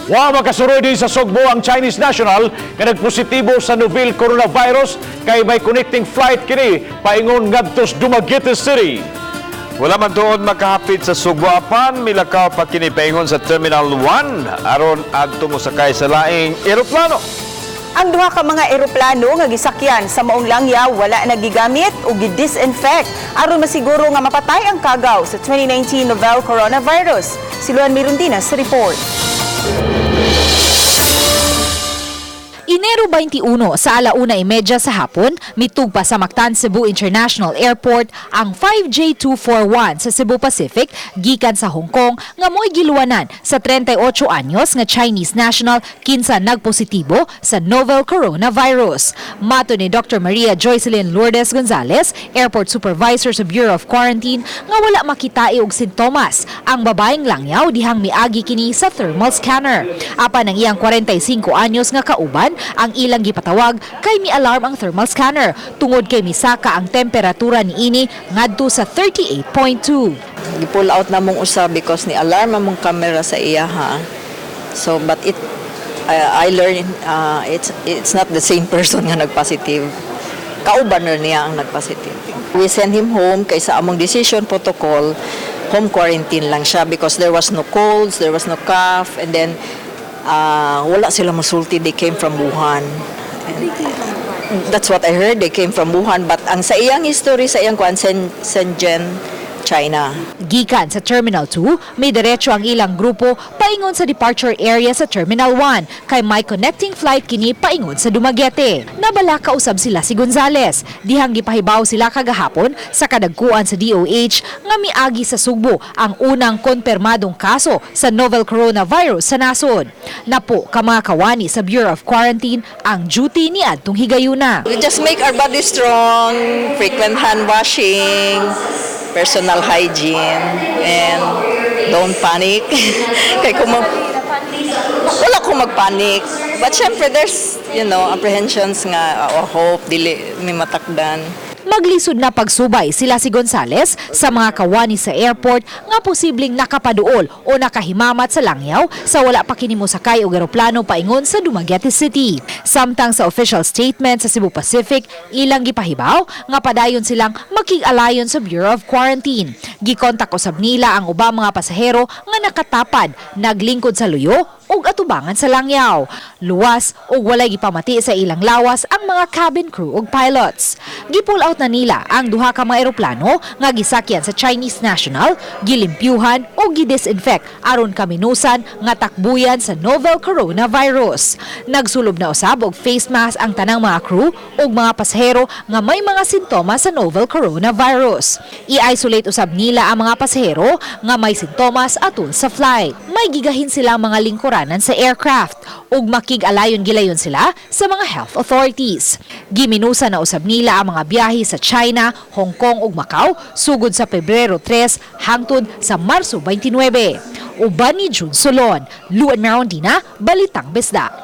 Wa makasuroy din sa Sugbo ang Chinese national nga nagpositibo sa novel coronavirus kay may connecting flight kini paingon ngadto sa Dumaguete City. Wala man doon makahapit sa Sugboapan, milakaw pa kini paingon sa Terminal 1 aron adto mo sakay sa laing eroplano. Ang duha ka mga eroplano nga gisakyan sa maong langyaw wala nagigamit o gi-disinfect aron masiguro nga mapatay ang kagaw sa 2019 novel coronavirus. Si Luan Mirundina sa report. Enero 21 sa 1:30 sa hapon, mitugpa sa Mactan Cebu International Airport ang 5J241 sa Cebu Pacific gikan sa Hong Kong nga mo'y giluwanan sa 38 anyos nga Chinese national kinsa nagpositibo sa novel coronavirus. Mato ni Dr. Maria Joycelyn Lourdes Gonzalez, Airport Supervisor sa Bureau of Quarantine, nga wala makitae og sintomas ang babaeng langyaw dihang miagi kini sa thermal scanner. Apan ang iyang 45 anyos nga kauban ang ilang gipatawag kay mi-alarm ang thermal scanner tungod kay misaka ang temperatura niini ngadto sa 38.2. Gi-pull out na mong usa because ni alarm among camera sa iya ha. So but I learned it's not the same person nga nagpositive. Kauban na niya ang nagpositive. We send him home kay sa among decision protocol, home quarantine lang siya because there was no colds, there was no cough, and then wala sila masulti. They came from Wuhan. And that's what I heard. They came from Wuhan. But ang sa iyang history, sa iyang kuan, Shenzhen, China. Gikan sa Terminal 2, may diretso ang ilang grupo paingon sa departure area sa Terminal 1 kay may connecting flight kini paingon sa Dumaguete. Nabala kausab sila si Gonzales. Dihang gipahibaw sila kagahapon sa kadagkuan sa DOH nga miagi sa Sugbo ang unang konpermadong kaso sa novel coronavirus sa nasod. Napo ka mga kawani sa Bureau of Quarantine ang duty ni adtong higayuna. We just make our body strong, frequent hand washing, personal hygiene, and don't panic. Kaya wala ko magpanic. But syempre, there's, apprehensions nga, or hope, dili may matakdan. Maglisod na pagsubay sila si Gonzales sa mga kawani sa airport nga posibleng nakapaduol o nakahimamat sa langyaw sa wala pa kini mosakay og eroplano paingon sa Dumaguete City. Samtang sa official statement sa Cebu Pacific, ilang gipahibaw nga padayon silang makig-alayon sa Bureau of Quarantine. Gikontak usab nila ang ubang mga pasahero nga nakatapad, naglingkod sa luyo ug atubangan sa langyaw. Luwas ug walay gipamati sa ilang lawas ang mga cabin crew ug pilots. Gipull out na nila ang duha ka mga eroplano nga gisakyan sa Chinese national, gilimpyuhan ug gidisinfect aron kaminusan nga takbuyan sa novel coronavirus. Nagsulob na usab og face mask ang tanang mga crew ug mga pasahero nga may mga sintomas sa novel coronavirus. I-isolate usab nila ang mga pasahero nga may sintomas atol sa flight. May gigahin silang mga lingkuranan sa aircraft ug makig-alayon gilayon sila sa mga health authorities. Giminusa na usab nila ang mga biyahe sa China, Hong Kong ug Macau sugod sa Pebrero 3 hangtod sa Marso 29. Uban ni June Solon, Luan Mirundina, Balitang Besda.